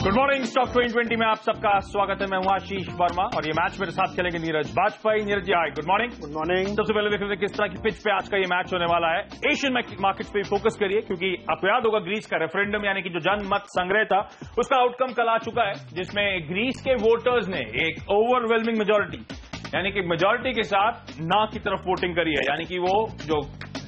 Good morning. Stock 2020 में आप सबका स्वागत है। मैं हूं आशीष वर्मा और ये मैच मेरे साथ खेलेंगे नीरज बाजपेयी। नीरज जी हाय, गुड मॉर्निंग। Good morning. सबसे पहले देख लेते हैं किस तरह की पिच पे आज का ये मैच होने वाला है। एशियन मार्केट्स पे फोकस करिए, क्योंकि आपको याद होगा ग्रीस का रेफरेंडम यानी कि जो जनमत संग्रह था उसका आउटकम कल आ चुका है, जिसमें ग्रीस के वोटर्स ने एक ओवरवेलमिंग मेजोरिटी यानी कि मेजोरिटी के साथ ना की तरफ वोटिंग करी है। यानी कि वो जो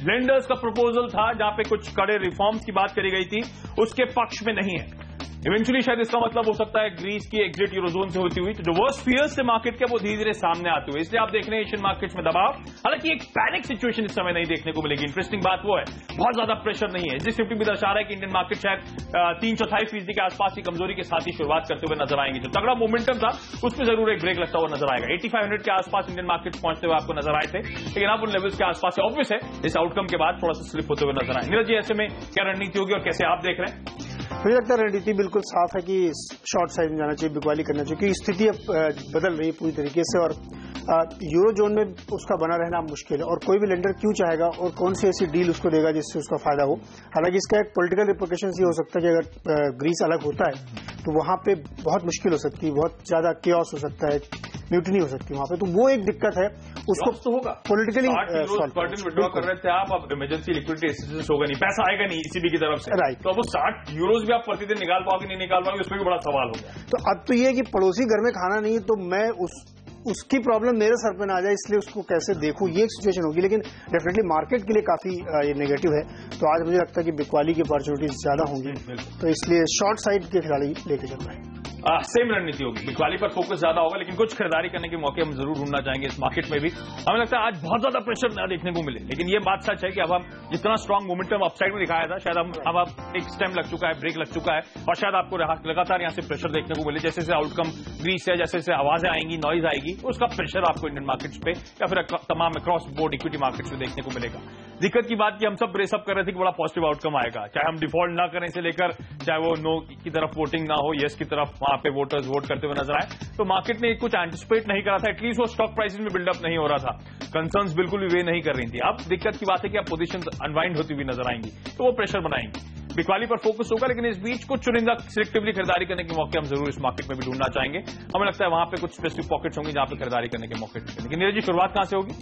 लेंडर्स का प्रपोजल था जहां पे कुछ कड़े रिफॉर्म्स की बात करी गई थी उसके पक्ष में नहीं है। इवेंचुअली शायद इसका मतलब हो सकता है ग्रीस की एग्जिट यूरोजोन से होती हुई, तो जो वर्स्ट फियर्स से मार्केट के वो धीरे धीरे सामने आते हुए, इसलिए आप देख रहे हैं एशियन मार्केट्स में दबाव। हालांकि एक पैनिक सिचुएशन इस समय नहीं देखने को मिलेगी। इंटरेस्टिंग बात वो है बहुत ज्यादा प्रेशर नहीं है। जिस 50 भी दर्शा रहा है कि इंडियन मार्केट शायद 3-4.5% के आसपास की कमजोरी के साथ ही शुरुआत करते हुए नजर आएंगे। जो तगड़ा मोमेंटम था उसमें जरूर एक ब्रेक लगता हुआ नजर आएगा। 8500 के आसपास इंडियन मार्केट पहुंचते हुए आपको नजर आए थे, लेकिन आप उन लेवल्स के आसपास ऑब्वियस है इस आउटकम के बाद थोड़ा सा स्लिप होते हुए नजर आए। नीरज जी, ऐसे में क्या रणनीति होगी और कैसे आप देख रहे हैं? मुझे लगता है रणनीति बिल्कुल साफ है कि शॉर्ट साइड में जाना चाहिए, बिकवाली करना चाहिए, क्योंकि स्थिति अब बदल रही है पूरी तरीके से और यूरो जोन में उसका बना रहना मुश्किल है। और कोई भी लेंडर क्यों चाहेगा और कौन सी ऐसी डील उसको देगा जिससे उसका फायदा हो। हालांकि इसका एक पॉलिटिकल रिपोर्टेशन ये हो सकता है कि अगर ग्रीस अलग होता है तो वहां पे बहुत मुश्किल हो सकती है, बहुत ज्यादा केओस हो सकता है, म्यूटनी हो सकती है वहां पे। तो वो एक दिक्कत है, उसको तो होगा पॉलिटिकली विड्रॉ कर रहे थे आप, अब इमरजेंसी लिक्विडिटी असिस्टेंस होगा नहीं, पैसा आएगा नहीं ईसीबी की तरफ से, राइट। तो अब वो 60 यूरोज भी आप प्रतिदिन निकाल पाओगे नहीं निकाल पाओगे, उसमें भी बड़ा सवाल हो गया। तो अब तो ये है कि पड़ोसी घर में खाना नहीं है तो मैं उसकी प्रॉब्लम मेरे सर पे ना आ जाए, इसलिए उसको कैसे देखूं, ये एक सिचुएशन होगी। लेकिन डेफिनेटली मार्केट के लिए काफी ये नेगेटिव है। तो आज मुझे लगता है कि बिकवाली की अपॉर्चुनिटीज ज्यादा होंगी, तो इसलिए शॉर्ट साइड के खिलाड़ी लेके चल रहे हैं। सेम रणनीति होगी, बिकवाली पर फोकस ज्यादा होगा, लेकिन कुछ खरीदारी करने के मौके हम जरूर ढूंढना चाहेंगे इस मार्केट में भी। हमें लगता है आज बहुत ज्यादा प्रेशर ना देखने को मिले, लेकिन ये बात सच है कि अब हम जितना स्ट्रांग मोमेंटम अपसाइड में दिखाया था, शायद अब एक स्टेम लग चुका है, ब्रेक लग चुका है, और शायद आपको लगातार यहां से प्रेशर देखने को मिले। जैसे जैसे आउटकम ग्रीस है, जैसे जैसे आवाजें आएंगी, नॉइज आएगी, उसका प्रेशर आपको इंडियन मार्केट्स पे या फिर तमाम अक्रॉस बोर्ड इक्विटी मार्केट्स में देखने को मिलेगा। दिक्कत की बात कि हम सब ब्रेसअप कर रहे थे कि बड़ा पॉजिटिव आउटकम आएगा, चाहे हम डिफॉल्ट ना करें से लेकर चाहे वो नो की तरफ वोटिंग ना हो, यस की तरफ वहां पे वोटर्स वोट करते हुए नजर आए। तो मार्केट ने कुछ एंटिसिपेट नहीं करा था, एटलीस्ट वो स्टॉक प्राइसेस में बिल्डअप नहीं हो रहा था, कंसर्न्स बिल्कुल भी वे नहीं कर रही थी। अब दिक्कत की बात है कि अब पोजीशन अनवाइंड होती हुई नजर आएंगी, तो वो प्रेशर बनाएंगी। बिकवाली पर फोकस होगा, लेकिन इस बीच कुछ चुनिंदा सिलेक्टिवली खरीदारी करने के मौके हम जरूर इस मार्केट में भी ढूंढना चाहेंगे। हमें लगता है वहां पे कुछ स्पेसिफिक पॉकेट्स होंगी जहां पे खरीदारी करने के मौके मिलेंगे। लेकिन नीरज जी, शुरुआत कहां से होगी?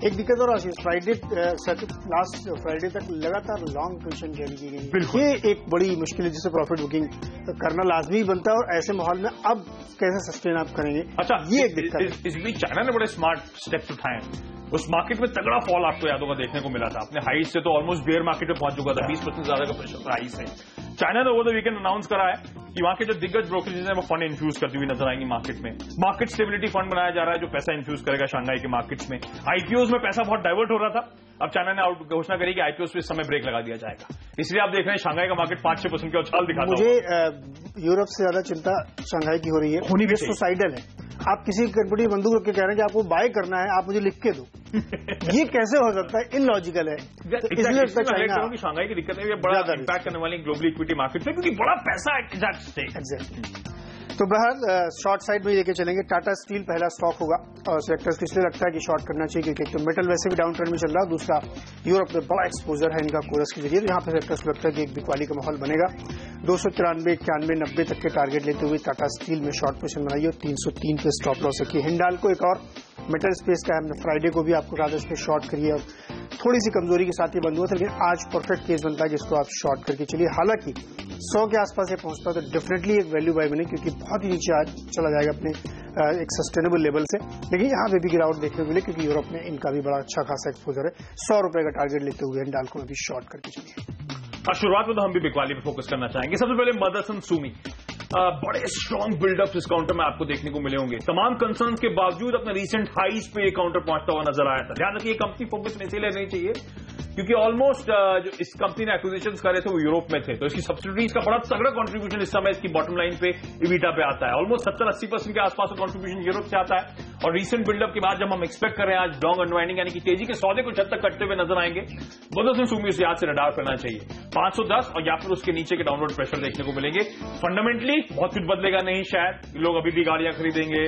एक दिक्कत और फ्राइडे लास्ट फ्राइडे तक लगातार लॉन्ग पोजीशन कैरी की गई, ये एक बड़ी मुश्किल है जिससे प्रॉफिट बुकिंग करना लाजमी बनता है। और ऐसे माहौल में अब कैसे सस्टेन आप करेंगे, अच्छा ये एक दिक्कत है। इस बीच चाइना ने बड़े स्मार्ट स्टेप्स उठाए हैं। उस मार्केट में तगड़ा फॉल आपको याद होगा देखने को मिला था, अपने हाइट से तो ऑलमोस्ट बेयर मार्केट में पहुंच चुका था, 20% ज्यादा का प्रेशर था हाई से। चाइना ने ओवर द वीकेंड अनाउंस करा है कि वहां के जो दिग्गज ब्रोकरेजेस हैं वो फंड इन्फ्यूज करती हुई नजर आएंगी मार्केट में। मार्केट स्टेबिलिटी फंड बनाया जा रहा है जो पैसा इन्फ्यूज करेगा शंघाई के मार्केट्स में। आईपीओज में पैसा बहुत डाइवर्ट हो रहा था, अब चाइना ने घोषणा करी कि आईपीओज पे इस समय ब्रेक लगा दिया जाएगा। इसलिए आप देख रहे हैं शंघाई का मार्केट 5-6% की उछाल दिखाता है। मुझे यूरोप से ज्यादा चिंता शंघाई की हो रही है, होनी भी सुसाइडल है। आप किसी कंपनी बंदूक रख के कह रहे हैं कि आपको बाय करना है, आप मुझे लिख के दो ये कैसे हो सकता है? इलॉजिकल है। इसलिए शंघाई की दिक्कत है, ये बड़ा इंपैक्ट करने वाली ग्लोबल इक्विटी मार्केट पे, क्योंकि बड़ा पैसा एग्जैक्टली। तो बहरहाल शॉर्ट साइड में लेके चलेंगे। टाटा स्टील पहला स्टॉक होगा और सेक्टर्स को इसलिए लगता है कि शॉर्ट करना चाहिए क्योंकि एक तो मेटल वैसे भी डाउन ट्रेंड में चल रहा है, दूसरा यूरोप में बड़ा एक्सपोजर है इनका कोरस के जरिए, यहाँ पे सेक्टर्स को लगता है कि एक बिकवाली का माहौल बनेगा। 293, 91, 90 तक के टारगेट लेते हुए टाटा स्टील में शॉर्ट पोजीशन बनाई और 303 पे स्टॉप लॉस रखी है। हिंडाल्को एक और मेटल स्पेस का है, हमने फ्राइडे को भी आपको कहा था इस पे शॉर्ट करिए और थोड़ी सी कमजोरी के साथ ये बंद हुआ था, लेकिन आज परफेक्ट केस बनता है कि इसको आप शॉर्ट करके चलिए। हालांकि 100 के आसपास ये पहुंचता है तो डेफिनेटली एक वैल्यू बाय बने, क्योंकि बहुत ही नीचे आज चला जाएगा अपने एक सस्टेनेबल लेवल से। लेकिन यहाँ पे भी गिरावट देखने को मिले क्योंकि यूरोप में इनका भी बड़ा अच्छा खासा एक्सपोजर है। 100 रुपए का टारगेट लेते हुए हिंडाल्को में भी शॉर्ट करके चलिए। शुरुआत में तो हम भी बिकवाली पे फोकस करना चाहेंगे। सबसे पहले मदरसन सुमी, बड़े स्ट्रॉन्ग बिल्डअप इस काउंटर में आपको देखने को मिले होंगे। तमाम कंसर्न्स के बावजूद अपने रीसेंट हाईज पे ये काउंटर पहुंचता हुआ नजर आया था। ध्यान रखिए, कंपनी फोकस में इसीलिए नहीं चाहिए क्योंकि ऑलमोस्ट जो इस कंपनी ने एक्विजिशंस करे थे वो यूरोप में थे, तो इसकी सब्सिडीज का बड़ा तगड़ा कंट्रीब्यूशन इस समय इसकी बॉटम लाइन पे इबिटा पे आता है। ऑलमोस्ट 70-80% के आसपास का कंट्रीब्यूशन यूरोप से आता है और रीसेंट बिल्डअप के बाद जब हम एक्सपेक्ट कर रहे हैं आज लॉन्ग अनवाइंडिंग यानी कि तेजी के सौदे कुछ हद तक करते हुए नजर आएंगे, मदरसन सुमी उसे याद से रडार करना चाहिए 510 और या फिर उसके नीचे के डाउनवर्ड प्रेशर देखने को मिलेंगे। फंडामेंटली बहुत कुछ बदलेगा नहीं, शायद लोग अभी भी गाड़ियां खरीदेंगे,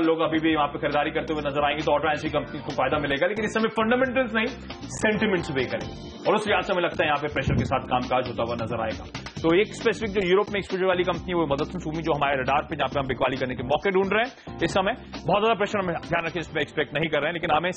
लोग अभी भी वहां पर खरीदारी करते हुए नजर आएंगे, तो ऑटो एजेंसी कंपनी को फायदा मिलेगा, लेकिन इस समय फंडामेंटल्स नहीं सेंटिमेंट्स वे करेंगे और उस लिहाज से हमें लगता है यहाँ पे प्रेशर के साथ कामकाज होता हुआ नजर आएगा। तो एक स्पेसिफिक जो यूरोप में एक्सपोजर वाली कंपनी है वो मदरसन सुमी जो हमारे रडार पे जहां पे हम बिकवाली करने के मौके ढूंढ रहे हैं इस समय, बहुत ज्यादा प्रेशर हमें ध्यान रखें इसमें एक्सपेक्ट नहीं कर रहे हैं, लेकिन हमें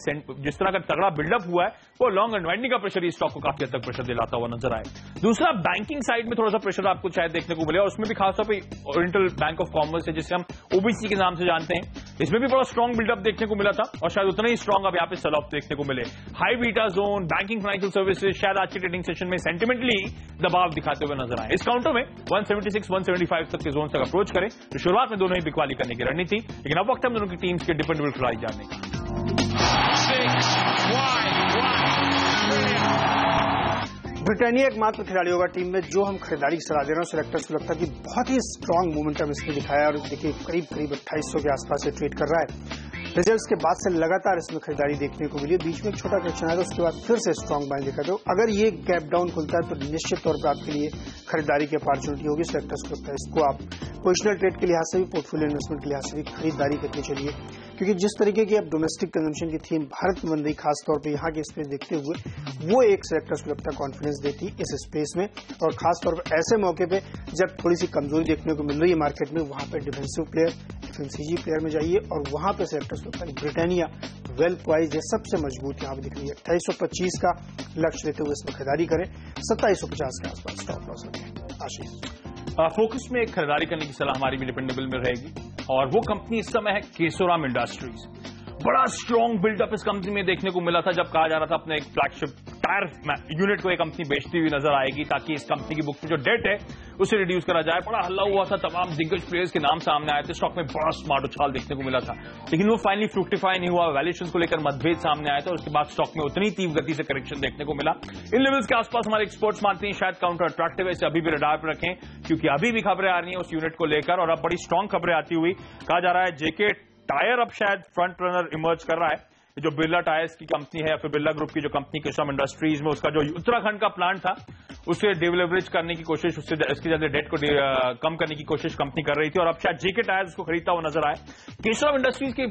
जिस तरह का तगड़ा बिल्डअप हुआ है वो लॉन्ग अनवाइंडिंग का प्रेशर इस स्टॉक को काफी हद तक प्रेशर दिलाता हुआ नजर आए। दूसरा बैंकिंग साइड में थोड़ा सा प्रेशर आपको शायद देखने को मिले और उसमें भी खासतौर पर ओरिएंटल बैंक ऑफ कॉमर्स है जिसे हम ओबीसी के नाम से जानते हैं, इसमें भी बड़ा स्ट्रॉन्ग बिल्डअप देखने को मिला था और शायद उतना ही स्ट्रॉन्ग अब यहाँ पे सेल ऑफ देखने को मिले। High beta zone banking financial services शायद आज की ट्रेडिंग सेशन में सेंटिमेंटली दबाव दिखाते हुए नजर आए। इस काउंटर में 176 175 तक के जोन तक अप्रोच करें तो शुरुआत में दोनों ही बिकवाली करने की रणनीति, लेकिन अब वक्त हम दोनों की टीम्स के डिपेंडेबल खिलाड़ी जानने का। ब्रिटानिया एकमात्र खिलाड़ी होगा टीम में जो हम खरीदारी की सलाह दे रहे हैं। सेलेक्टर्स को लगता है कि बहुत ही स्ट्रांग मोमेंटम इसने दिखाया और देखिए करीब 2800 के आसपास से ट्रेड कर रहा है। रिजल्ट्स के बाद से लगातार इसमें खरीदारी देखने को मिली, बीच में एक छोटा करेक्शन आया था उसके बाद फिर से स्ट्रांग बाइंग देखा। तो अगर ये गैप डाउन खुलता है तो निश्चित तौर पर आपके लिए खरीदारी की अपॉर्चुनिटी होगी। सेलेक्टर्स को लगता है इसको आप पोजिशनल ट्रेड के लिहाज से भी पोर्टफोलियो इन्वेस्टमेंट के लिहाज से भी खरीदारी करनी चाहिए, क्योंकि जिस तरीके की अब डोमेस्टिक कंजम्पशन की थीम भारत में बन रही खासतौर पर यहाँ के स्पेस देखते हुए वो एक सेलेक्टर्स को लगता है कॉन्फिडेंस देती इस स्पेस में, और खासतौर पर ऐसे मौके पे जब थोड़ी सी कमजोरी देखने को मिल रही है मार्केट में वहां पर डिफेंसिव प्लेयर एफएमसीजी प्लेयर में जाइए और वहां पे सेलेक्टर्स को लगता है ब्रिटानिया वेल प्राइज है, सबसे मजबूत यहाँ पे दिख रही है। 2825 का लक्ष्य लेते हुए इसमें खरीदारी करें, 2750 के आसपास स्टॉप लॉस रखें। आशीष फोकस में खरीदारी करने की सलाह हमारी भी डिपेंडेबल में रहेगी और वो कंपनी इस समय है केशोराम इंडस्ट्रीज। बड़ा स्ट्रॉन्ग बिल्डअप इस कंपनी में देखने को मिला था जब कहा जा रहा था अपने एक फ्लैगशिप टायर यूनिट को एक कंपनी बेचती हुई नजर आएगी ताकि इस कंपनी की बुक में जो डेट है उसे रिड्यूस करा जाए। बड़ा हल्ला हुआ था, तमाम दिग्गज प्लेयर्स के नाम सामने आए थे, स्टॉक में बड़ा स्मार्ट उछाल देखने को मिला था, लेकिन वो फाइनली फ्रुक्टिफाई नहीं हुआ। वैल्यूएशन को लेकर मतभेद सामने आया था और उसके बाद स्टॉक में उतनी तीव्र गति से करेक्शन देखने को मिला। इन लेवल्स के आसपास हमारे एक्सपर्ट्स मानते हैं शायद काउंटर अट्रैक्टिव है, इसे अभी भी रडार पर रखें क्योंकि अभी भी खबरें आ रही हैं उस यूनिट को लेकर और अब बड़ी स्ट्रांग खबरें आती हुई कहा जा रहा है जेके टायर अब शायद फ्रंट रनर इमर्ज कर रहा है। जो बिरला टायर्स की कंपनी है या फिर बिरला ग्रुप की जो कंपनी केशोराम इंडस्ट्रीज में उसका जो उत्तराखंड का प्लांट था उसे डिलेवरेज करने की कोशिश, उससे इसके ज्यादा डेट को कम करने की कोशिश कंपनी कर रही थी और अब शायद जेके टायर्स उसको खरीदता हुआ नजर आए। केशोराम इंडस्ट्रीज की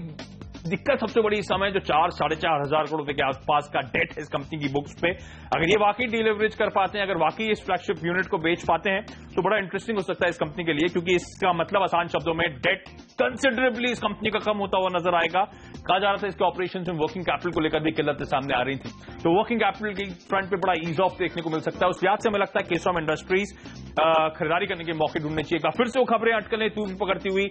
दिक्कत सबसे बड़ी इस समय जो 4-4.5 हजार करोड़ रुपए के आसपास का डेट है इस कंपनी की बुक्स पे, अगर ये वाकई डिलीवरेज कर पाते हैं, अगर वाकई इस फ्लैगशिप यूनिट को बेच पाते हैं तो बड़ा इंटरेस्टिंग हो सकता है इस कंपनी के लिए, क्योंकि इसका मतलब आसान शब्दों में डेट कंसिडरेबली इस कंपनी का कम होता हुआ नजर आएगा। कहा जा रहा था इसके ऑपरेशन में वर्किंग कैपिटल को लेकर भी किल्लतें सामने आ रही थी, तो वर्किंग कैपिटल की फ्रंट पे बड़ा ईज ऑफ देखने को मिल सकता है। उस लिहाज से हमें लगता है केशोराम इंडस्ट्रीज खरीदारी करने के मौके ढूंढने चाहिए। फिर से वो खबरें अटकलें तूल पकड़ती हुई,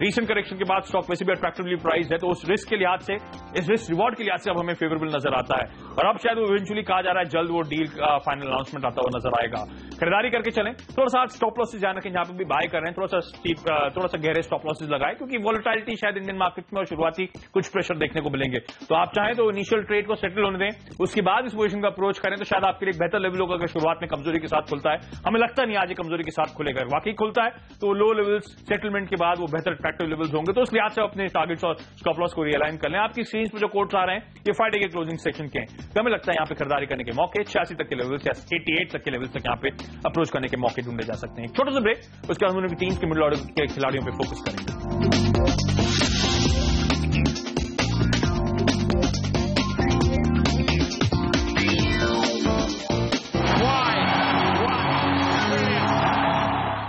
रीसेंट करेक्शन के बाद स्टॉक वैसे भी अट्रैक्टिवली प्राइस है, तो उस रिस्क के लिहाज से, इस रिस्क रिवॉर्ड के लिहाज से अब हमें फेवरेबल नजर आता है और अब शायद वो इवेंचुअली कहा जा रहा है जल्द वो डील फाइनल अनाउंसमेंट आता हुआ नजर आएगा। खरीदारी करके चलें, थोड़ा सा स्टॉप लॉसेस ध्यान रखें, जहां पे भी बाय कर रहे हैं थोड़ा सा गहरे स्टॉप लॉसेस लगाए क्योंकि वॉलेटिलिटी शायद इंडियन मार्केट में और शुरुआती कुछ प्रेशर देखने को मिलेंगे। तो आप चाहें तो इनिशियल ट्रेड को सेटल होने दें, उसके बाद इस पोजीशन का अप्रोच करें तो शायद आपके लिए बेहतर लेवल होगा। अगर शुरुआत में कमजोरी के साथ खुलता है, हमें लगता नहीं आज कमजोरी के साथ खुलेगा, वाकई खुलता है तो लो लेवल्स सेटलमेंट के बाद वो बेहतर अट्रैक्टिव लेवल्स होंगे, तो उस लिहाज से अपने टारगेट्स और स्टॉप लॉस को रियलाइन कर लें। आपकी स्क्रीन पर जो कोड्स आ रहे हैं ये फ्राइडे के क्लोजिंग सेक्शन के हैं, तो हमें लगता है यहाँ पे खरीदारी करने के मौके 86 तक के लेवल्स या 88 तक के लेवल्स तक यहाँ पे अप्रोच करने के मौके ढूंढे जा सकते हैं। छोटा सा ब्रेक, उसके बाद हम उनकी टीम्स के मिडिल ऑर्डर के खिलाड़ियों पर फोकस करेंगे।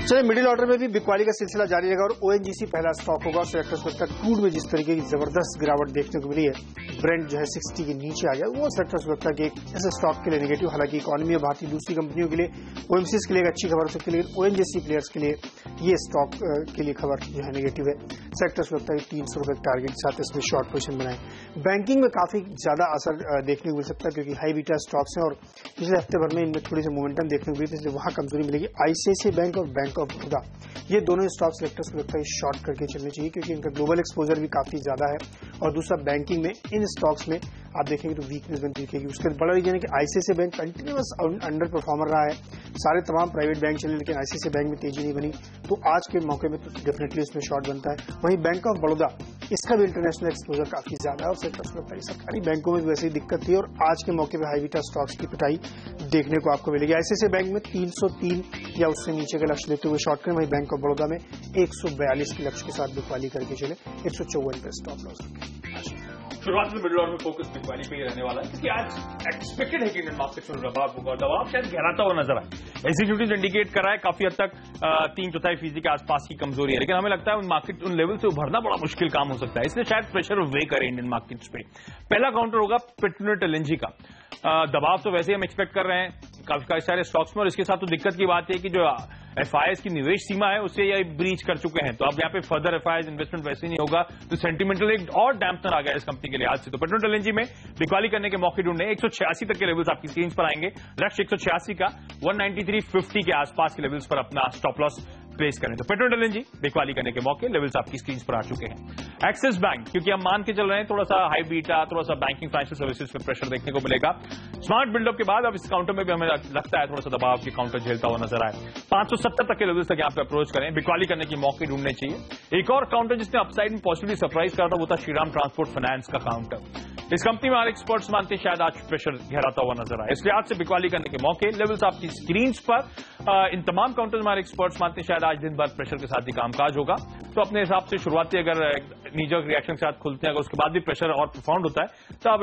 चलिए मिडिल ऑर्डर में भी बिकवाली का सिलसिला जारी रहेगा और ओएनजीसी पहला स्टॉक होगा। सेलेक्टर्स को लगता है क्रूड में जिस तरीके की जबरदस्त गिरावट देखने को मिली है, ब्रेंट जो है 60 के नीचे आ गया, वो सेलेक्टर्स को लगता है कि ऐसे स्टॉक के लिए नेगेटिव, हालांकि इकोनॉमी और भारतीय दूसरी कंपनियों के लिए ओएमसीएस के लिए एक अच्छी खबर हो सकती है, लेकिन ओएनजीसी प्लेयर्स के लिए ये स्टॉक के लिए खबर जो है नेगेटिव है। सेलेक्टर्स को लगता है 300 रुपए टारगेट के साथ इसमें शॉर्ट पोजिशन बनाए। बैंकिंग में काफी ज्यादा असर देखने को मिल सकता है क्योंकि हाई बीटा स्टॉक्स हैं और पिछले हफ्ते भर में इनमें थोड़ी सी मोमेंटम देखने को मिली, इसलिए वहां कमजोरी मिलेगी। आईसीआईसीआई बैंक और बैंक ऑफ बड़ौदा, ये दोनों स्टॉक सेलेक्टर्स को लगता है शॉर्ट करके चलने चाहिए क्योंकि इनका ग्लोबल एक्सपोजर भी काफी ज्यादा है और दूसरा बैंकिंग में इन स्टॉक्स में आप देखेंगे तो वीकनेस बनती दिखेगी। उसके बड़ा रीजन है कि ICICI bank continuous under performer रहा है, सारे तमाम प्राइवेट बैंक चले लेकिन आईसीआईसीआई बैंक में तेजी नहीं बनी, तो आज के मौके में तो डेफिनेटली उसमें शॉर्ट बनता है। वहीं बैंक ऑफ बड़ौदा इसका भी इंटरनेशनल एक्सपोजर काफी ज्यादा है और सेक्टर्स में सरकारी बैंकों में वैसे ही दिक्कत थी और आज के मौके पर हाईवीटा स्टॉक्स की पिटाई देखने को आपको मिलेगी। ICICI बैंक में 303 या उससे नीचे का लक्ष्य देते हुए शॉर्ट करें, वहीं बैंक ऑफ बड़ौदा में 142 के लक्ष्य के साथ बिकवाली करके चले, 154 पे स्टॉप लॉस। शुरुआत में मिडिल ऑर्डर में फोकस बिकवाली पे ही रहने वाला है क्योंकि आज एक्सपेक्टेड है कि इंडियन मार्केट में दबाव होगा और दबाव शायद गहराता हुआ नजर आए। एग्जीक्यूटिव इंडिकेट कर रहा है काफी हद तक 3/4% के आसपास की कमजोरी है, लेकिन हमें लगता है उन मार्केट उन लेवल से उभरना बड़ा मुश्किल काम हो सकता है, इसलिए शायद प्रेशर वे करे इंडियन मार्केट्स पे। पहला काउंटर होगा पेट्रोनेट LNG का। दबाव तो वैसे ही हम एक्सपेक्ट कर रहे हैं काफी सारे स्टॉक्स में और इसके साथ तो दिक्कत की बात है कि जो FIIs की निवेश सीमा है उससे ये ब्रीच कर चुके हैं, तो अब यहाँ पे फर्दर FIIs इन्वेस्टमेंट वैसे नहीं होगा, तो सेंटिमेंटल एक और डैम्पनर आ गया इस कंपनी के लिए आज से। तो पेट्रोनेट LNG में बिकवाली करने के मौके ढूंढने 186 तक के लेवल्स आपकी स्क्रीन पर आएंगे। लक्ष्य 186 का 193.50 के आसपास के लेवल्स पर अपना स्टॉप लॉस प्लेस करें। तो पेट्रोनेट LNG बिकवाली करने के मौके लेवल्स आपकी स्क्रीन पर आ चुके हैं। एक्सिस बैंक, क्योंकि हम मान के चल रहे हैं थोड़ा सा हाई बीटा, थोड़ा सा बैंकिंग फाइनेंशियल सर्विसेज पे प्रेशर देखने को मिलेगा। स्मार्ट बिल्डअप के बाद अब इस काउंटर में भी हमें लगता है थोड़ा सा दबाव की काउंटर झेलता हुआ नजर आए। 570 तक के लेवल्स तक यहाँ पे अप्रोच करें, बिकवाली करने के मौके ढूंढने चाहिए। एक और काउंटर जिसने अपसाइड में पॉजिटिवली सरप्राइज करा था वो था श्रीराम ट्रांसपोर्ट फाइनेंस का काउंटर। इस कंपनी में हमारे एक्सपर्ट्स मानते हैं शायद आज प्रेशर गहराता हुआ नजर आए, इसलिए आज से बिकवाली करने के मौके लेवल्स आपकी स्क्रीन पर। इन तमाम काउंटर्स हमारे एक्सपर्ट्स मानते हैं शायद आज दिन भर प्रेशर के साथ ही कामकाज होगा, तो अपने हिसाब से शुरुआती अगर नीजक रिएक्शन के साथ खुलते हैं, अगर उसके बाद भी प्रेशर और प्रोफाउंड होता है तो अब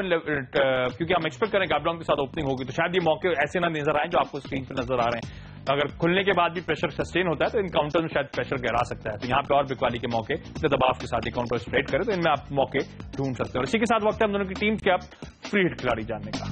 क्योंकि हम एक्सपेक्ट करें गैप डाउन के साथ ओपनिंग होगी, तो शायद ये मौके ऐसे ना नजर आए जो आपको स्क्रीन पर नजर आ रहे हैं। अगर खुलने के बाद भी प्रेशर सस्टेन होता है तो इन काउंटर में शायद प्रेशर गहरा सकता है, तो यहाँ पे और बिकवाली के मौके तो दबाव के साथ ही काउंटर स्ट्रेट करें तो इनमें आप मौके ढूंढ सकते हैं। और इसी के साथ वक्त है हम दोनों की टीम के आप फ्री हिट खिलाड़ी जानने का।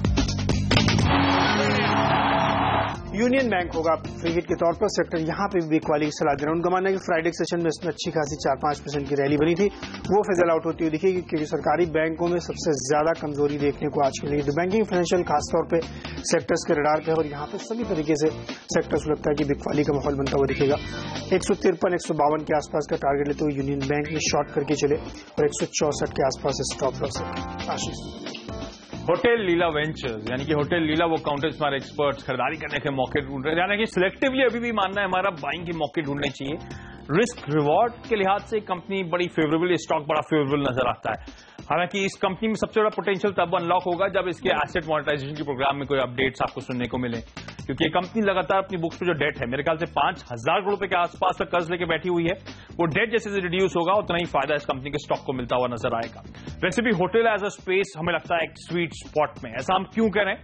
यूनियन बैंक होगा फ्री हिट के तौर पर, सेक्टर यहां पे भी बिकवाली की सलाह दे रहे हैं। उनका मानना है कि फ्राइडे के सेशन में इसमें अच्छी खासी 4-5% की रैली बनी थी, वो फिजल आउट होती हुई दिखेगी क्योंकि सरकारी बैंकों में सबसे ज्यादा कमजोरी देखने को आज के लिए बैंकिंग फाइनेंशियल खासतौर पर सेक्टर्स के रडार पे है और यहाँ पे सभी तरीके से सेक्टर्स लगता है कि बिकवाली का माहौल बनता हुआ दिखेगा। 153-152 के आसपास का टारगेट लेते हुए यूनियन बैंक में शॉर्ट करके चले और 164 के आसपास स्टॉप लॉस है। आशीष, होटल लीला वेंचर्स यानी कि होटल लीला वो काउंटर्स हमारे एक्सपर्ट्स खरीदारी करने के मौके ढूंढ रहे हैं, यानी कि सिलेक्टिवली अभी भी मानना है हमारा बाइंग के मौके ढूंढने चाहिए। रिस्क रिवॉर्ड के लिहाज से कंपनी बड़ी फेवरेबल, स्टॉक बड़ा फेवरेबल नजर आता है। हालांकि इस कंपनी में सबसे बड़ा पोटेंशियल तब अनलॉक होगा जब इसके एसेट मोनेटाइजेशन के प्रोग्राम में कोई अपडेट्स आपको सुनने को मिले, क्योंकि ये कंपनी लगातार अपनी बुक्स पे जो डेट है मेरे ख्याल से 5,000 करोड़ रुपए के आसपास का कर्ज लेके बैठी हुई है, वो डेट जैसे रिड्यूस होगा उतना ही फायदा इस कंपनी के स्टॉक को मिलता हुआ नजर आएगा। वैसे भी होटल एज अ स्पेस हमें लगता है एक स्वीट स्पॉट में, ऐसा हम क्यों करें?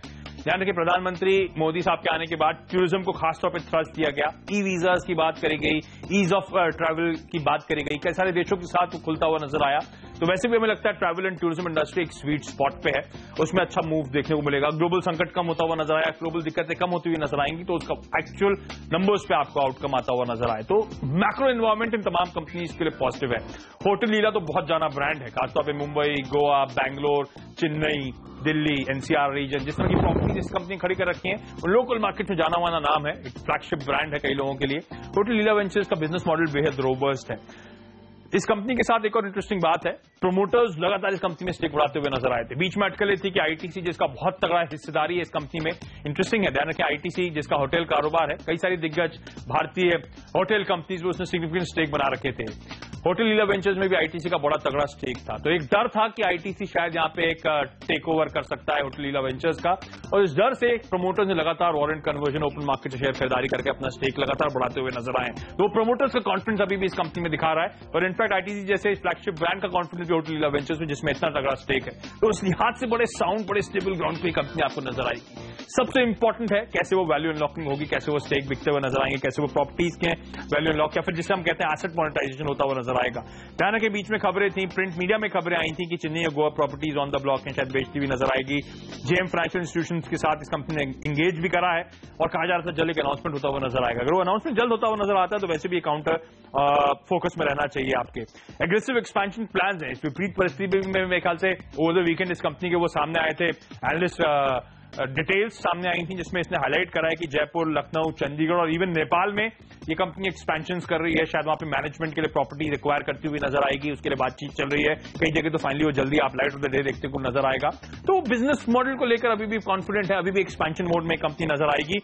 ध्यान रखिए प्रधानमंत्री मोदी साहब के आने के बाद टूरिज्म को खासतौर पर थ्रस्ट दिया गया, ई वीजास की बात करी गई, ईज ऑफ ट्रैवल की बात करी गई, कई सारे देशों के साथ वो खुलता हुआ नजर आया, तो वैसे भी हमें लगता है ट्रैवल एंड टूरिज्म इंडस्ट्री एक स्वीट स्पॉट पे है, उसमें अच्छा मूव देखने को मिलेगा। ग्लोबल संकट कम होता हुआ नजर आया, ग्लोबल दिक्कतें कम होती हुई नजर आएंगी, तो उसका एक्चुअल नंबर्स पे आपको आउटकम आता हुआ नजर आए, तो मैक्रो एनवायरमेंट इन तमाम कंपनीज के लिए पॉजिटिव है। होटल लीला तो बहुत जाना ब्रांड है, खासतौर पर मुंबई, गोवा, बैंगलोर, चेन्नई, दिल्ली, NCR रीजन, जिस तरह की प्रॉपर्टी जिस कंपनी खड़ी कर रखी है उन लोकल मार्केट में जाना माना नाम है, एक फ्लैगशिप ब्रांड है कई लोगों के लिए। होटल लीला वेंचर्स का बिजनेस मॉडल बेहद रोबस्ट है। इस कंपनी के साथ एक और इंटरेस्टिंग बात है, प्रोमोटर्स लगातार इस कंपनी में स्टेक बढ़ाते हुए नजर आए थे। बीच में अटकलें थी कि ITC जिसका बहुत तगड़ा हिस्सेदारी है इस कंपनी में, इंटरेस्टिंग है ध्यान रखें ITC जिसका होटल कारोबार है, कई सारी दिग्गज भारतीय होटल कंपनीज में उसने सिग्निफिकेंट स्टेक बना रखे थे। होटल लीला वेंचर्स में भी ITC का बड़ा तगड़ा स्टेक था, तो एक डर था कि ITC शायद यहाँ पे एक टेक ओवर कर सकता है होटल लीला वेंचर्स का, और इस डर से प्रोमोटर्स ने लगातार वारंट कन्वर्जन, ओपन मार्केट से शेयर खरीदारी करके अपना स्टेक लगातार बढ़ाते हुए नजर आए। तो प्रोमोटर्स का कॉन्फिडेंस अभी भी इस कंपनी में दिखा रहा है, और इनफैक्ट ITC जैसे फ्लैगशिप ब्रांड का कॉन्फिडेंस भी होटल लीला वेंचर्स में जिसमें इतना तगड़ा स्टेक है, तो उस लिहाज से बड़े साउंड, बड़े स्टेबल ग्राउंड पे कंपनी आपको नजर आएगी। सबसे इंपॉर्टेंट है कैसे वो वैल्यू अनलॉकिंग होगी, कैसे वो स्टेक बिकते हुए नजर आएंगे, कैसे वो प्रॉपर्टीज के वैल्यू अनलॉक या फिर जिसे हम कहते हैं एसेट मोनेटाइजेशन होता हुआ नजर आएगा। ध्यान के बीच में खबरें थी, प्रिंट मीडिया में खबरें आई थी कि चेन्नई और Goa properties on the block में शायद बेचती हुई नजर आएगी। JM फाइनेंशियल इंस्टीट्यूशंस के साथ इस कंपनी ने इंगेज भी करा है और कहा जा रहा था जल्द एक अनाउंसमेंट होता हुआ नजर आएगा। अगर वो अनाउंसमेंट जल्द होता हुआ नजर आता है तो वैसे भी ये काउंटर फोकस में रहना चाहिए आपके। एग्रेसिव एक्सपेंशन प्लान्स हैं, इस विपरीत परिस्थिति में मेरे ख्याल से ओवर द वीकेंड इस कंपनी के वो सामने आए थे, एनालिस्ट डिटेल्स सामने आई थी जिसमें इसने हाईलाइट करा है कि जयपुर, लखनऊ, चंडीगढ़ और इवन नेपाल में ये कंपनी एक्सपेंशंस कर रही है, शायद वहां पे मैनेजमेंट के लिए प्रॉपर्टी रिक्वायर करती हुई नजर आएगी, उसके लिए बातचीत चल रही है, कई जगह तो फाइनली वो जल्दी आप लाइट ऑफ द डे देखते को नजर आएगा। तो बिजनेस मॉडल को लेकर अभी भी कॉन्फिडेंट है, अभी भी एक्सपेंशन मोड में कंपनी नजर आएगी।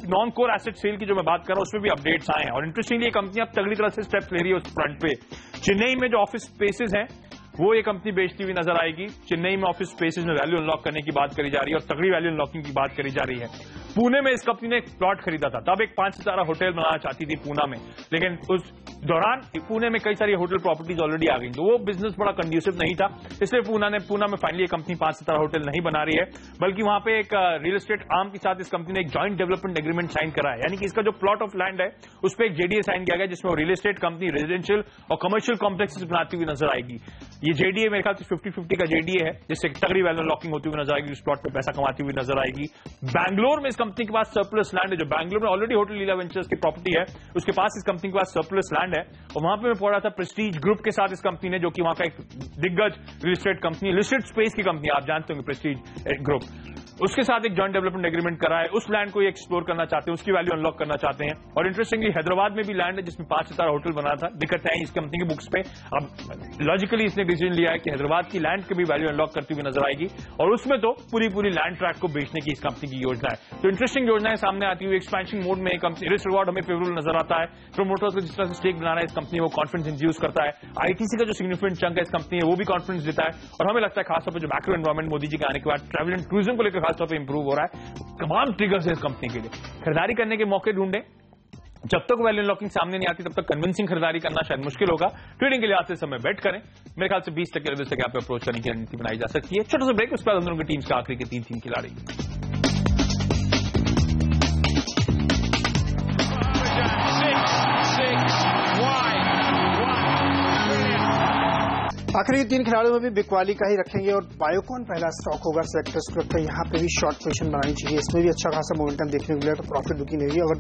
नॉन कोर एसेट सेल की जो मैं बात कर रहा हूं उसमें भी अपडेट्स आए हैं, और इंटरेस्टिंगली ये कंपनी अब तगड़ी तरह से स्टेप्स ले रही है उस फ्रंट पे। चेन्नई में जो ऑफिस स्पेसेस हैं वो ये कंपनी बेचती हुई नजर आएगी। चेन्नई में ऑफिस स्पेसेस में वैल्यू अनलॉक करने की बात करी जा रही है और तगड़ी वैल्यू अनलॉकिंग की बात करी जा रही है। पुणे में इस कंपनी ने एक प्लॉट खरीदा था, तब एक 5 सितारा होटल बनाना चाहती थी पूना में, लेकिन उस दौरान पुणे में कई सारी होटल प्रॉपर्टीज ऑलरेडी आ गई, तो वो बिजनेस बड़ा कंड्यूसिव नहीं था, इसलिए पूना में फाइनली कंपनी 5 सितारा होटल नहीं बना रही है, बल्कि वहां पे एक रियल एस्टेट आर्म के साथ इस कंपनी ने एक जॉइंट डेवलपमेंट एग्रीमेंट साइन करा है। यानी कि इसका जो प्लॉट ऑफ लैंड है उस पर एक जेडीए साइन किया गया, जिसमें वो रियल एस्टेट कंपनी रेजिडेंशियल और कमर्शियल कॉम्प्लेक्सेस बनाती हुई नजर आएगी। ये जेडीए मेरे ख्याल से 50-50 का जेडीए है, जिससे तगड़ी वैल्यू लॉकिंग होती हुई नजर आएगी, उस प्लॉट पे पैसा कमाती हुई नजर आएगी। बैंगलोर में इस कंपनी के पास सरप्लस लैंड है, जो बैंगलोर में ऑलरेडी होटल लीला वेंचर्स की प्रॉपर्टी है, उसके पास इस कंपनी के पास सरप्लस लैंड है। और वहां पे मैं पढ़ रहा था प्रेस्टीज ग्रुप के साथ इस कंपनी ने, जो कि वहां का एक दिग्गज real estate company, listed space की कंपनी, आप जानते होंगे प्रेस्टीज ग्रुप, उसके साथ एक जॉइंट डेवलपमेंट एग्रीमेंट करा है। उस लैंड को ये एक्सप्लोर करना चाहते हैं, उसकी वैल्यू अनलॉक करना चाहते हैं। और इंटरेस्टिंगली हैदराबाद में भी लैंड है जिसमें 5 सितारा होटल बना था, दिक्कत है इस कंपनी की बुक्स पे। अब लॉजिकली इसने डिसीजन लिया है कि हैदराबाद की लैंड की भी वैल्यू अनलॉक करती हुई नजर आएगी, और उसमें तो पूरी लैंड ट्रैक को बेचने की इस कंपनी की योजना है। तो इंटरेस्टिंग योजनाएं सामने आती हुई, एक्सपेंशन मोड में कंपनी, रिस्क रिवॉर्ड हमें फेवरेबल नजर आता है। प्रोमोटर्स को जिस तरह से स्टेक बनाना है इस कंपनी, वो कॉन्फिडेंस इंड्यूस करता है। आईटीसी का जो सिग्निफिकेंट चंक है इस कंपनी है, वो भी कॉन्फिडेंस देता है। और हमें लगता है खासतौर पर जो मैक्रो एनवायरमेंट मोदी जी के आने के बाद ट्रैवल एंड टूरिज्म को लेकर खासतौर पर इंप्रूव हो रहा है। तमाम ट्रिगर्स है इस कंपनी के लिए। खरीदारी करने के मौके ढूंढे, जब तक वैल्यू अनलॉकिंग सामने नहीं आती तब तक कन्विंसिंग खरीदारी करना शायद मुश्किल होगा। ट्रेडिंग के लिए आते समय बेट करें, मेरे ख्याल से 20 तक के लेवल से आप अप्रोच करने की रणनीति बनाई जा सकती है। छोटा सा ब्रेक, उसके बाद हम दोनों की टीम्स का आखिरी के 3 खिलाड़ी। आखिरी 3 खिलाड़ियों में भी बिकवाली का ही रखेंगे और बायोकॉन पहला स्टॉक होगा। सेक्टर्स को लगता है यहाँ पे भी शॉर्ट पोजीशन बनानी चाहिए, इसमें भी अच्छा खासा मोमेंटम देखने को मिला, तो प्रॉफिट बुकिंग नहीं हुई। अगर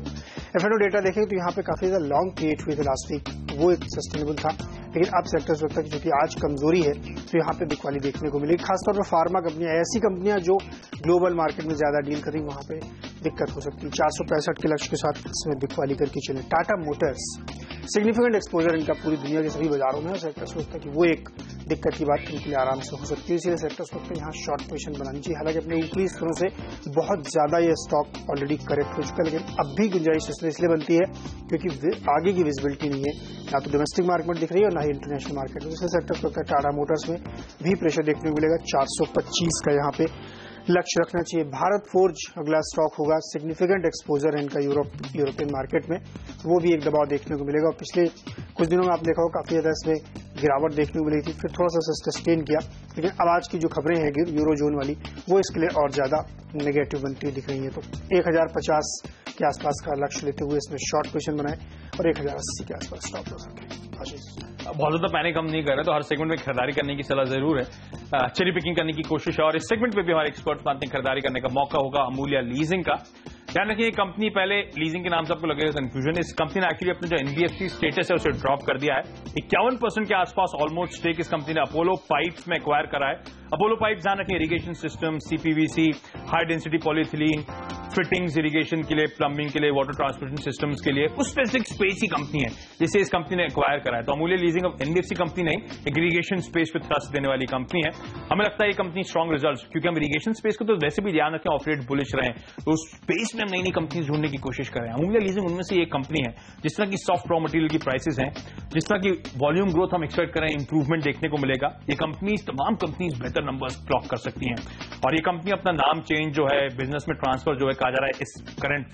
एफएनओ डेटा देखें तो यहाँ पे काफी ज्यादा लॉन्ग क्रिएट हुए थे लास्ट वीक, वो एक सस्टेनेबल था, लेकिन अब सेक्टर्स लगता है क्योंकि आज कमजोरी है तो यहाँ पे बिकवाली देखने को मिलेगी। खासतौर पर फार्मा कंपनियां, ऐसी कंपनियां जो ग्लोबल मार्केट में ज्यादा डील करेंगी, वहां पे दिक्कत हो सकती है। 465 के लक्ष्य के साथ इसमें बिकवाली करके चले। टाटा मोटर्स सिग्निफिकेंट एक्सपोजर इनका पूरी दुनिया के सभी बाजारों में, और सेक्टर्स को लगता है कि वो एक दिक्कत की बात इनके लिए आराम से हो सकती है, इसलिए सेक्टर्स को लगता है यहाँ शॉर्ट पोजीशन बनानी चाहिए। हालांकि अपने ऊपरी स्तरों से बहुत ज्यादा ये स्टॉक ऑलरेडी करेक्ट हो चुका है, लेकिन अब भी गुंजाइश इसलिए बनती है क्योंकि आगे की विजिबिलिटी नहीं है, ना तो डोमेस्टिक मार्केट दिख रही है और ना ही इंटरनेशनल मार्केट। दूसरे सेक्टर्स को लगता है टाटा मोटर्स में भी प्रेशर देखने को मिलेगा। 425 का यहाँ पे लक्ष्य रखना चाहिए। भारत फोर्ज अगला स्टॉक होगा, सिग्निफिकेंट एक्सपोजर है इनका यूरोपियन मार्केट में, वो भी एक दबाव देखने को मिलेगा। और पिछले कुछ दिनों में आप देखा हो काफी ज्यादा इसमें गिरावट देखने को मिली थी, फिर थोड़ा सा सस्टेन किया, लेकिन अब आज की जो खबरें हैं यूरो जोन वाली, वो इसके लिए और ज्यादा नेगेटिव बनती दिख रही है। तो 1050 के आसपास का लक्ष्य लेते हुए इसमें शॉर्ट पोजीशन बनाए और 1080 के आसपास स्टॉप हो सके। बहुत ज्यादा पैनिक हम नहीं कर रहे, तो हर सेगमेंट में खरीदारी करने की सलाह जरूर है, चेरी पिकिंग करने की कोशिश है। और इस सेगमेंट पे भी हमारे एक्सपर्ट्स मानते हैं खरीदारी करने का मौका होगा अमूल्य लीजिंग का। ध्यान रखिए, कंपनी पहले लीजिंग के नाम से आपको लगेगा कंफ्यूजन, इस कंपनी ने एक्चुअली अपना जो एनबीएफसी स्टेटस है उसे ड्रॉप कर दिया है। 51% के आसपास ऑलमोस्ट स्टेक इस कंपनी ने अपोलो पाइप्स में एक्वायर करा है। अपोलो पाइप्स ध्यान रखिए, irrigation system, CPVC, high density polyethylene, fittings irrigation के लिए, प्लम्बिंग के लिए, वाटर ट्रांसमिशन सिस्टम्स के लिए, उस स्पेसिफिक स्पेस की कंपनी है जिसे इस कंपनी ने एक्वायर करा है। तो अमूल्य लीजिंग अब एनबीएफसी कंपनी नहीं, एक इरिगेशन स्पेस पे थ्रस्ट देने वाली कंपनी है। हमें लगता है ये कंपनी स्ट्रॉन्ग रिजल्ट्स, क्योंकि हम इरिगेशन स्पेस को तो वैसे भी ध्यान रखें, ऑपरेट बुलिश रहे, तो उस स्पेस में हम नई कंपनी ढूंढने की कोशिश करें। अमूल्य लीजिंग उनमें से एक कंपनी है। जिस तरह की सॉफ्ट रॉ मटेरियल की प्राइसेस हैं, जिस तरह की वॉल्यूम ग्रोथ हम एक्सपेक्ट करें, इंप्रूवमेंट देखने को मिलेगा। ये कंपनी, तमाम कंपनीज बेहतर नंबर्स क्लॉक कर सकती हैं, और ये कंपनी अपना नाम चेंज जो है, बिजनेस में ट्रांसफर जो है कहा जा रहा है इस करंट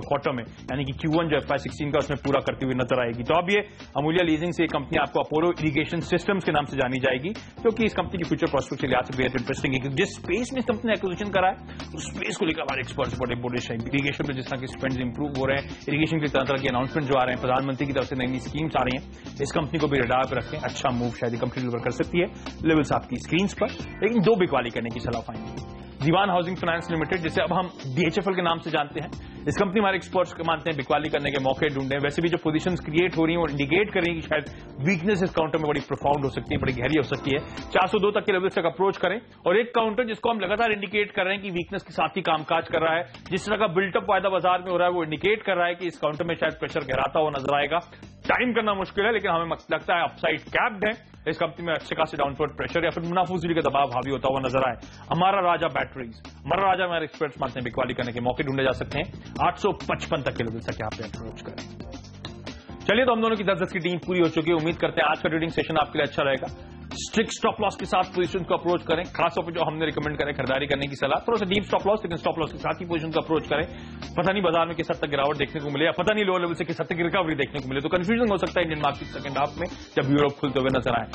क्वार्टर में, यानी कि Q1 जो FY16 का, उसमें पूरा करती हुई नजर आएगी। तो अब ये अमूल्य लीजिंग से कंपनी आपको अपोलो इरिगेशन सिस्टम्स के नाम से जानी जाएगी, क्योंकि इस कंपनी की फ्यूचर प्रोस्पेक्ट के लिहाज से बेहद इंटरेस्टिंग है। क्योंकि जिस स्पेस में इस कंपनी ने एक्विजिशन करा है, उस स्पेस को लेकर हमारे एक्सपर्ट्स बड़े बुलिश हैं। इरिगेशन में जिस तरह के स्पेंड्स इंप्रूव हो रहे हैं, इरिगेशन की तरह की अनाउंसमेंट जो आ रहे हैं, प्रधानमंत्री की तरफ से नई नई स्कीम्स आ रही हैं, इस कंपनी को भी रडार पर रखें। अच्छा मूव शायद कंपनी डिलीवर कर सकती है, लेवल्स आपकी स्क्रीन पर, लेकिन 2 बिकवाली करने की सलाह पाएंगे। दीवान हाउसिंग फाइनेंस लिमिटेड, जिसे अब हम DHFL के नाम से जानते हैं, इस कंपनी हमारे एक्सपर्ट्स को मानते हैं बिकवाली करने के मौके ढूंढे। वैसे भी जो पोजीशंस क्रिएट हो रही हैं वो इंडिकेट कर रही है कि शायद वीकनेस इस काउंटर में बड़ी प्रोफाउंड हो सकती है, बड़ी गहरी हो सकती है। 402 तक के लेवल तक अप्रोच करें, और एक काउंटर जिसको हम लगातार इंडिकेट कर रहे हैं कि वीकनेस के साथ ही कामकाज कर रहा है, जिस तरह का बिल्टअप वायदा बाजार में हो रहा है, वो इंडिकेट कर रहा है कि इस काउंटर में शायद प्रेशर गहराता हुआ नजर आएगा। टाइम करना मुश्किल है, लेकिन हमें लगता है अपसाइड कैप्ड है, इस कंपनी में अच्छे खासे डाउनवर्ड प्रेशर या फिर मुनाफूजली का दबाव हावी होता हुआ नजर आए। हमारा राजा बैटरीज, हमारा राजा हमारे एक्सपर्ट्स मानते हैं बिकवाली करने के मौके ढूंढे जा सकते हैं। 855 तक के लेवल तक यहाँ पे अप्रोच करें। चलिए, तो हम दोनों की 10-10 की टीम पूरी हो चुकी है। उम्मीद करते हैं आज का ट्रेडिंग सेशन आपके लिए अच्छा रहेगा। स्ट्रिक्ट स्टॉप लॉस के साथ पोजीशन को अप्रोच करें, खासतौर पर जो हमने रिकमेंड करें खरीदारी करने की सलाह, थोड़ा सा डीप स्टॉप लॉस लेकिन स्टॉप लॉस के साथ ही पोजीशन को अप्रोच करें। पता नहीं बाजार में किस हद तक गिरावट देखने को मिले या पता नहीं लो लेवल से किस हद तक रिकवरी देखने को मिले, तो कंफ्यूजन हो सकता है इंडियन मार्केट सेकंड हाफ में जब यूरोप खुलते हुए नजर आए।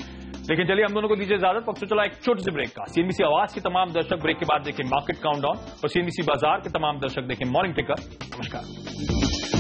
लेकिन चलिए, हम दोनों को दीजिए इजाजत। वक्त चला एक छोटे से ब्रेक का। सीएनबीसी आवाज के तमाम दर्शक ब्रेक के बाद देखें मार्केट काउंटडाउन और सीएनबीसी बाजार के तमाम दर्शक देखें मॉर्निंग टिकर। नमस्कार।